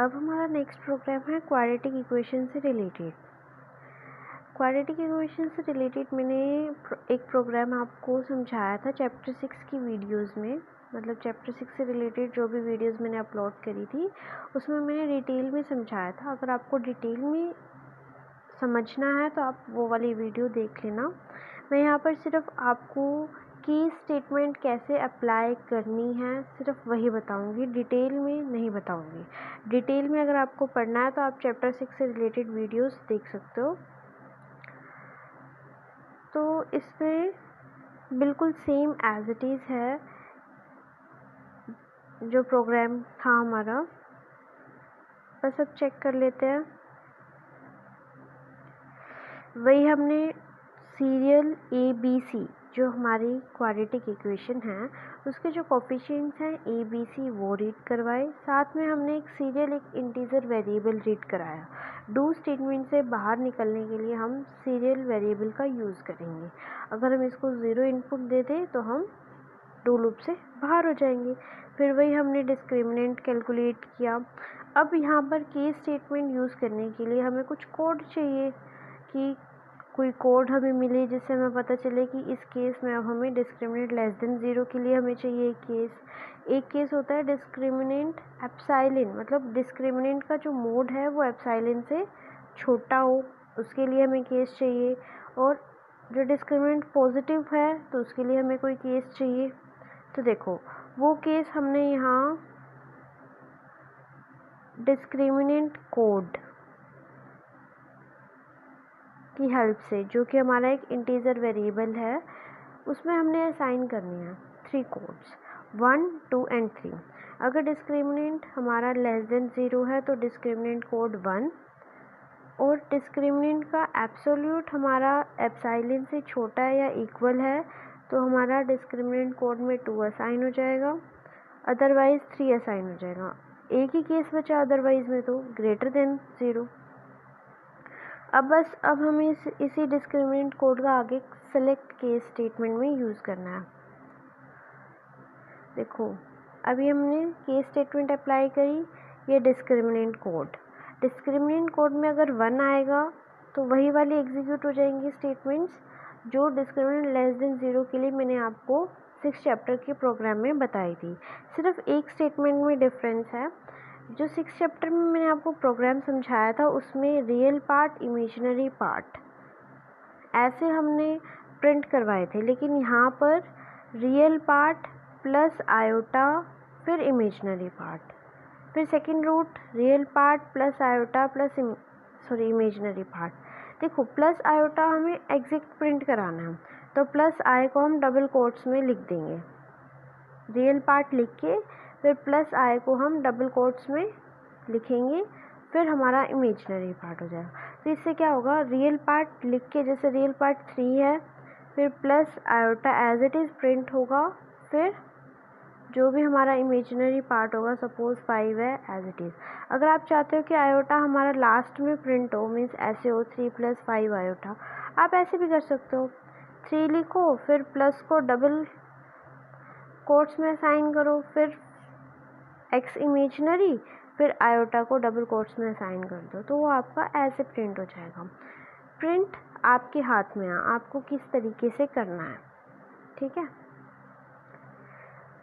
अब हमारा next programme है क्वाड्रेटिक इक्वेशन से रिलेटेड। क्वाड्रेटिक इक्वेशन से रिलेटेड मैंने एक प्रोग्राम आपको समझाया था चैप्टर 6 की वीडियोस में, मतलब चैप्टर 6 से रिलेटेड जो भी वीडियोस मैंने अपलोड करी थी उसमें मैंने डिटेल में समझाया था। अगर आपको डिटेल में समझना है तो आप वो वाली वीडियो देख लेना। मैं यहाँ पर सिर्फ आपको की स्टेटमेंट कैसे अप्लाई करनी है सिर्फ वही बताऊंगी, डिटेल में नहीं बताऊंगी। डिटेल में अगर आपको पढ़ना है तो आप चैप्टर 6 से रिलेटेड वीडियोस देख सकते हो। तो इसमें बिल्कुल सेम एज इट इज़ है जो प्रोग्राम था हमारा, बस अब चेक कर लेते हैं। वही हमने सीरियल ABC जो हमारी क्वाड्रेटिक इक्वेशन है उसके जो कोफिशिएंट्स हैं ABC वो रीड करवाए, साथ में हमने एक सीरियल एक इंटीजर वेरिएबल रीड कराया। डू स्टेटमेंट से बाहर निकलने के लिए हम सीरियल वेरिएबल का यूज़ करेंगे। अगर हम इसको 0 इनपुट दे दें तो हम डू लूप से बाहर हो जाएंगे। फिर वही हमने डिस्क्रिमिनेंट कैलकुलेट किया। अब यहाँ पर केस स्टेटमेंट यूज़ करने के लिए हमें कुछ कोड चाहिए कि कोई कोड हमें मिले जिससे हमें पता चले कि इस केस में अब हमें डिस्क्रिमिनेंट लेस देन 0 के लिए हमें चाहिए एक केस होता है डिस्क्रिमिनेंट एप्सिलॉन, मतलब डिस्क्रिमिनेंट का जो मोड है वो एप्सिलॉन से छोटा हो, उसके लिए हमें केस चाहिए। और जो डिस्क्रिमिनेंट पॉजिटिव है तो उसके लिए हमें कोई केस चाहिए। तो देखो वो केस हमने यहाँ डिस्क्रिमिनेंट कोड की हेल्प से, जो कि हमारा एक इंटीजर वेरिएबल है, उसमें हमने असाइन करनी है 3 कोड्स 1, 2 एंड 3। अगर डिस्क्रिमिनेंट हमारा लेस देन 0 है तो डिस्क्रिमिनेंट कोड 1, और डिस्क्रिमिनेंट का एब्सोल्यूट हमारा एप्सिलॉन से छोटा है या इक्वल है तो हमारा डिस्क्रिमिनेंट कोड में 2 असाइन हो जाएगा, अदरवाइज 3 असाइन हो जाएगा। एक ही केस बचा अदरवाइज में तो ग्रेटर देन 0। अब हमें इसी डिस्क्रिमिनेंट कोड का आगे सेलेक्ट केस स्टेटमेंट में यूज़ करना है। देखो अभी हमने केस स्टेटमेंट अप्लाई करी, ये डिस्क्रिमिनेंट कोड में अगर 1 आएगा तो वही वाली एग्जीक्यूट हो जाएंगी स्टेटमेंट्स जो डिस्क्रिमिनेंट लेस देन 0 के लिए मैंने आपको 6 चैप्टर के प्रोग्राम में बताई थी। सिर्फ एक स्टेटमेंट में डिफरेंस है। जो 6 चैप्टर में मैंने आपको प्रोग्राम समझाया था उसमें रियल पार्ट इमेजिनरी पार्ट ऐसे हमने प्रिंट करवाए थे, लेकिन यहाँ पर रियल पार्ट प्लस आयोटा फिर इमेजिनरी पार्ट, फिर second root real part plus iota plus imaginary part. देखो प्लस आयोटा हमें एग्जैक्ट प्रिंट कराना है तो प्लस आई को हम डबल कोट्स में लिख देंगे, रियल पार्ट लिख के फिर प्लस आई को हम डबल कोट्स में लिखेंगे, फिर हमारा इमेजिनरी पार्ट हो जाएगा। तो इससे क्या होगा, रियल पार्ट लिख के जैसे रियल पार्ट 3 है फिर plus iota as it is print होगा, फिर जो भी हमारा इमेजिनरी पार्ट होगा सपोज 5 है एज इट इज़। अगर आप चाहते हो कि आयोटा हमारा लास्ट में प्रिंट हो, मीन्स ऐसे हो 3 + 5 आयोटा, आप ऐसे भी कर सकते हो। 3 लिखो फिर प्लस को डबल कोट्स में असाइन करो, फिर एक्स इमेजिनरी फिर आयोटा को डबल कोट्स में असाइन कर दो, तो वो आपका ऐसे प्रिंट हो जाएगा। प्रिंट आपके हाथ में है, आपको किस तरीके से करना है, ठीक है।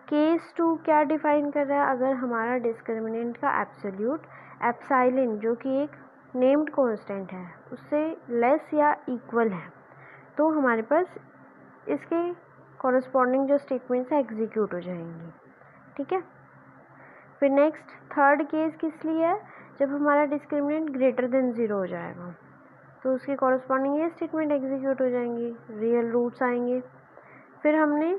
केस 2 क्या डिफाइन कर रहा है, अगर हमारा डिस्क्रिमिनेंट का एब्सोल्यूट एप्सिलॉन जो कि एक नेम्ड कांस्टेंट है उससे लेस या इक्वल है तो हमारे पास इसके कॉरस्पॉन्डिंग जो स्टेटमेंट्स है एग्जीक्यूट हो जाएंगी, ठीक है। फिर नेक्स्ट थर्ड केस किस लिए है, जब हमारा डिस्क्रिमिनेंट ग्रेटर देन 0 हो जाएगा तो उसके कॉरस्पॉन्डिंग ये स्टेटमेंट एग्जीक्यूट हो जाएंगी, रियल रूट्स आएंगे। फिर हमने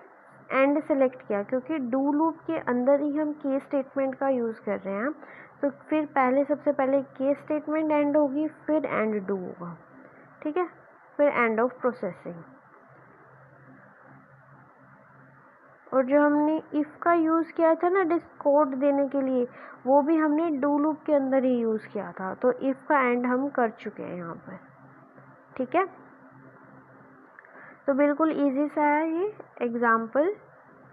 एंड सेलेक्ट किया क्योंकि डू लूप के अंदर ही हम केस स्टेटमेंट का यूज़ कर रहे हैं, तो फिर सबसे पहले केस स्टेटमेंट एंड होगी फिर एंड डू होगा, ठीक है, फिर एंड ऑफ प्रोसेसिंग। और जो हमने इफ़ का यूज़ किया था ना कोड देने के लिए, वो भी हमने डू लूप के अंदर ही यूज़ किया था, तो इफ़ का एंड हम कर चुके हैं यहाँ पर, ठीक है। तो बिल्कुल इजी सा है ये एग्जाम्पल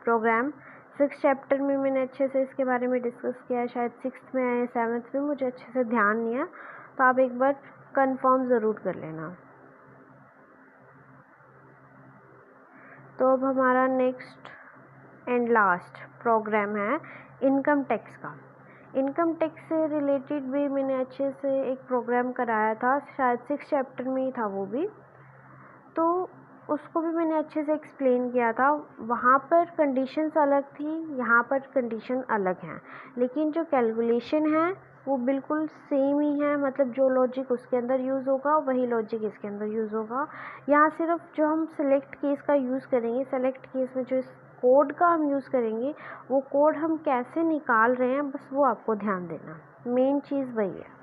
प्रोग्राम 6 चैप्टर में मैंने अच्छे से इसके बारे में डिस्कस किया है, शायद 6th में या 7th में, मुझे अच्छे से ध्यान नहीं है, तो आप एक बार कंफर्म ज़रूर कर लेना। तो अब हमारा नेक्स्ट एंड लास्ट प्रोग्राम है इनकम टैक्स का। इनकम टैक्स से रिलेटेड भी मैंने अच्छे से एक प्रोग्राम कराया था, शायद 6 चैप्टर में ही था वो भी, तो उसको भी मैंने अच्छे से एक्सप्लेन किया था। वहाँ पर कंडीशंस अलग थी, यहाँ पर कंडीशन अलग हैं, लेकिन जो कैलकुलेशन है वो बिल्कुल सेम ही है। मतलब जो लॉजिक उसके अंदर यूज़ होगा वही लॉजिक इसके अंदर यूज़ होगा। यहाँ सिर्फ जो हम सेलेक्ट केस का यूज़ करेंगे, सेलेक्ट केस में जो इस कोड का हम यूज़ करेंगे, वो कोड हम कैसे निकाल रहे हैं बस वो आपको ध्यान देना, मेन चीज़ वही है।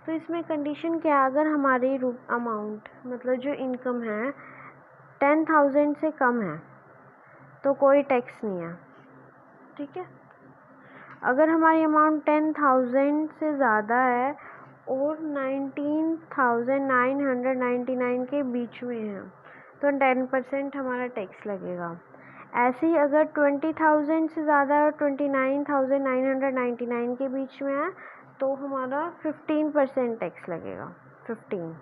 तो इसमें कंडीशन क्या है, अगर हमारी अमाउंट मतलब जो इनकम है 10,000 से कम है तो कोई टैक्स नहीं है, ठीक है। अगर हमारी अमाउंट 10,000 से ज़्यादा है और 19,999 के बीच में है तो 10% हमारा टैक्स लगेगा। ऐसे ही अगर 20,000 से ज़्यादा है और 29,999 के बीच में है तो हमारा 15% टैक्स लगेगा, 15,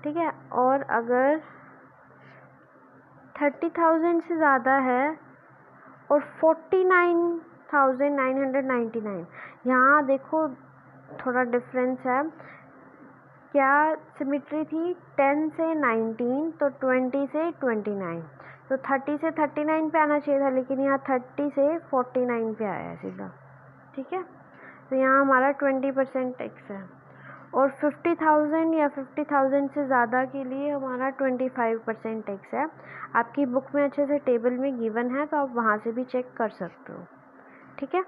ठीक है। और अगर 30,000 से ज़्यादा है और 49,999, यहाँ देखो थोड़ा डिफरेंस है, क्या सिमिट्री थी, 10 से 19 तो 20 से 29, तो 30 से 39 पे आना चाहिए था, लेकिन यहाँ 30 से 49 पे आया है सीधा, ठीक है। तो यहाँ हमारा 20% टैक्स है। और 50,000 या 50,000 से ज़्यादा के लिए हमारा 25% टैक्स है। आपकी बुक में अच्छे से टेबल में गिवन है, तो आप वहाँ से भी चेक कर सकते हो, ठीक है।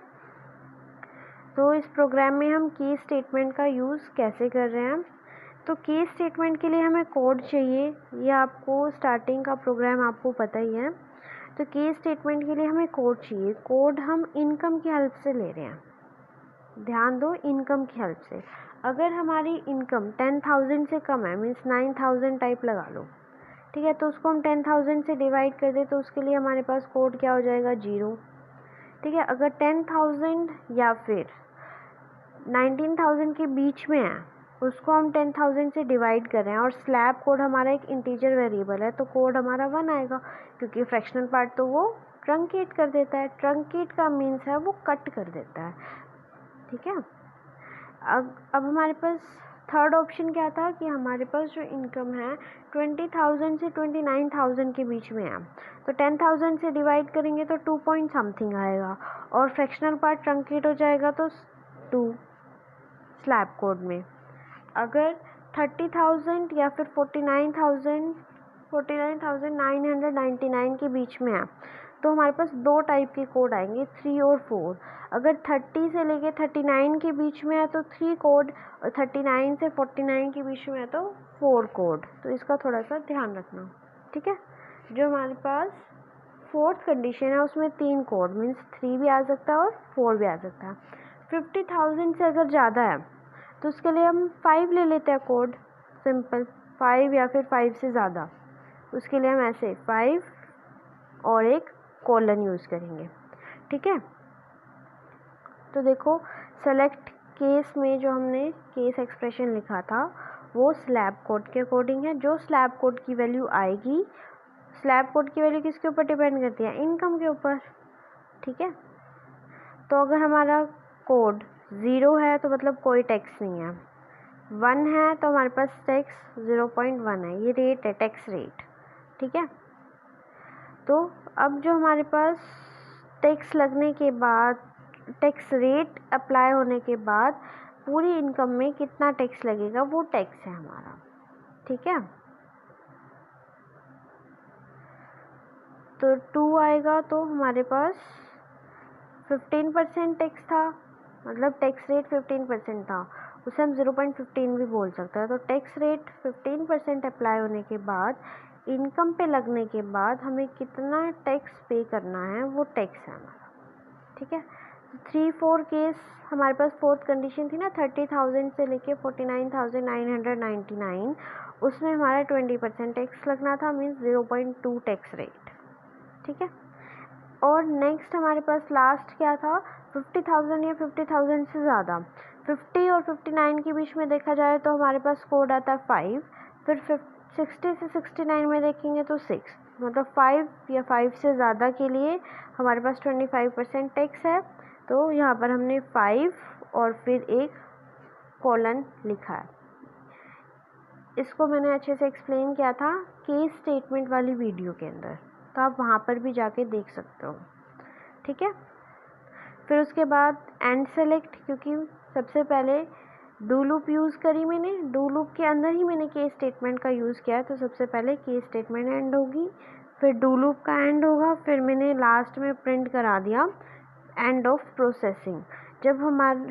तो इस प्रोग्राम में हम की स्टेटमेंट का यूज़ कैसे कर रहे हैं, तो की स्टेटमेंट के लिए हमें कोड चाहिए, ये आपको स्टार्टिंग का प्रोग्राम आपको पता ही है। तो की स्टेटमेंट के लिए हमें कोड चाहिए, कोड हम इनकम की हेल्प से ले रहे हैं, ध्यान दो, इनकम की हेल्प से। अगर हमारी इनकम 10,000 से कम है, मीन्स 9,000 टाइप लगा लो, ठीक है, तो उसको हम 10,000 से डिवाइड कर दें तो उसके लिए हमारे पास कोड क्या हो जाएगा, 0, ठीक है। अगर 10,000 या फिर 19,000 के बीच में है, उसको हम 10,000 से डिवाइड कर रहे हैं और स्लैब कोड हमारा एक इंटीजर वेरिएबल है, तो कोड हमारा 1 आएगा, क्योंकि फ्रैक्शनल पार्ट तो वो ट्रंकेट कर देता है। ट्रंकेट का मीन्स है वो कट कर देता है, ठीक है। अब हमारे पास थर्ड ऑप्शन क्या था कि हमारे पास जो इनकम है 20,000 से 29,000 के बीच में है, तो 10,000 से डिवाइड करेंगे तो 2 पॉइंट समथिंग आएगा और फ्रैक्शनल पार्ट ट्रंकेट हो जाएगा तो 2 स्लैब कोड में। अगर 30,000 या फिर 49,999 के बीच में है तो हमारे पास 2 टाइप के कोड आएंगे, 3 और 4। अगर 30 से लेके 39 के बीच में है तो 3 कोड, और 39 से 49 के बीच में है तो 4 कोड। तो इसका थोड़ा सा ध्यान रखना, ठीक है। जो हमारे पास फोर्थ कंडीशन है उसमें 3 कोड, मीन्स 3 भी आ सकता है और 4 भी आ सकता है। 50,000 से अगर ज़्यादा है तो उसके लिए हम 5 ले लेते हैं कोड, सिंपल 5 या फिर 5 से ज़्यादा, उसके लिए हम ऐसे 5 और एक कोलन यूज़ करेंगे, ठीक है। तो देखो सेलेक्ट केस में जो हमने केस एक्सप्रेशन लिखा था वो स्लैब कोड के अकॉर्डिंग है। जो स्लैब कोड की वैल्यू आएगी, स्लैब कोड की वैल्यू किसके ऊपर डिपेंड करती है, इनकम के ऊपर, ठीक है। तो अगर हमारा कोड 0 है तो मतलब कोई टैक्स नहीं है, 1 है तो हमारे पास टैक्स 0.1 है, ये रेट है, टैक्स रेट, ठीक है। तो अब जो हमारे पास टैक्स लगने के बाद, टैक्स रेट अप्लाई होने के बाद पूरी इनकम में कितना टैक्स लगेगा वो टैक्स है हमारा, ठीक है। तो 2 आएगा तो हमारे पास 15% टैक्स था, मतलब टैक्स रेट 15% था, उसे हम 0.15 भी बोल सकते हैं। तो टैक्स रेट 15% अप्लाई होने के बाद इनकम पे लगने के बाद हमें कितना टैक्स पे करना है वो टैक्स है हमारा, ठीक है। 3-4 केस हमारे पास फोर्थ कंडीशन थी ना, 30,000 से लेके 49,999, उसमें हमारा 20% टैक्स लगना था, मीन्स 0.2 टैक्स रेट, ठीक है। और नेक्स्ट हमारे पास लास्ट क्या था, 50,000 या 50,000 से ज़्यादा। 50 और 59 के बीच में देखा जाए तो हमारे पास कोड आता है 5, फिर 60 से 69 में देखेंगे तो 6, मतलब 5 या 5 से ज़्यादा के लिए हमारे पास 25% टैक्स है। तो यहाँ पर हमने 5 और फिर एक कॉलन लिखा है। इसको मैंने अच्छे से एक्सप्लेन किया था केस स्टेटमेंट वाली वीडियो के अंदर, तो आप वहाँ पर भी जाके देख सकते हो, ठीक है। फिर उसके बाद एंड सेलेक्ट, क्योंकि सबसे पहले डू लूप यूज़ करी मैंने, डू लूप के अंदर ही मैंने केस स्टेटमेंट का यूज़ किया, तो सबसे पहले केस स्टेटमेंट एंड होगी, फिर डू लूप का एंड होगा, फिर मैंने लास्ट में प्रिंट करा दिया एंड ऑफ प्रोसेसिंग। जब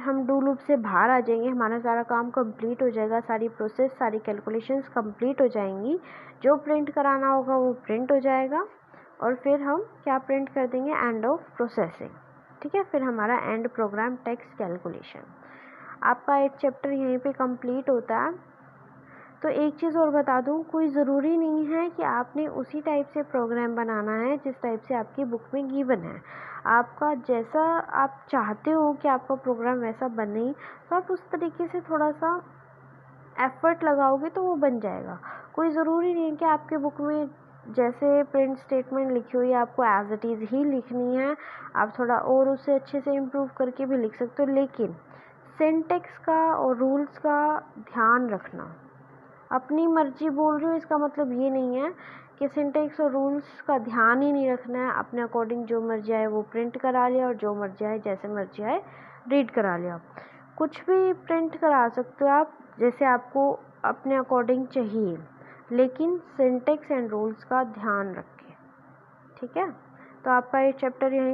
हम डू लूप से बाहर आ जाएंगे, हमारा सारा काम कंप्लीट हो जाएगा, सारी प्रोसेस, सारी कैलकुलेशंस कंप्लीट हो जाएंगी, जो प्रिंट कराना होगा वो प्रिंट हो जाएगा, और फिर हम क्या प्रिंट कर देंगे, एंड ऑफ प्रोसेसिंग, ठीक है। फिर हमारा एंड प्रोग्राम टेक्स्ट कैलकुलेशन, आपका एक चैप्टर यहीं पे कंप्लीट होता है। तो एक चीज़ और बता दूं, कोई ज़रूरी नहीं है कि आपने उसी टाइप से प्रोग्राम बनाना है जिस टाइप से आपकी बुक में गिवन है। आपका जैसा आप चाहते हो कि आपका प्रोग्राम वैसा बने, तो आप उस तरीके से थोड़ा सा एफर्ट लगाओगे तो वो बन जाएगा। कोई ज़रूरी नहीं है कि आपके बुक में जैसे प्रिंट स्टेटमेंट लिखी हुई है आपको एज इट इज़ ही लिखनी है, आप थोड़ा और उससे अच्छे से इम्प्रूव करके भी लिख सकते हो, लेकिन सिंटेक्स का और रूल्स का ध्यान रखना। अपनी मर्जी बोल रही हूँ इसका मतलब ये नहीं है कि सिंटेक्स और रूल्स का ध्यान ही नहीं रखना है, अपने अकॉर्डिंग जो मर्जी आए वो प्रिंट करा लिया, और जो मर्जी आए जैसे मर्जी आए रीड करा लिया। कुछ भी प्रिंट करा सकते हो आप जैसे आपको अपने अकॉर्डिंग चाहिए, लेकिन सिंटेक्स एंड रूल्स का ध्यान रखें, ठीक है। तो आपका ये चैप्टर यहीं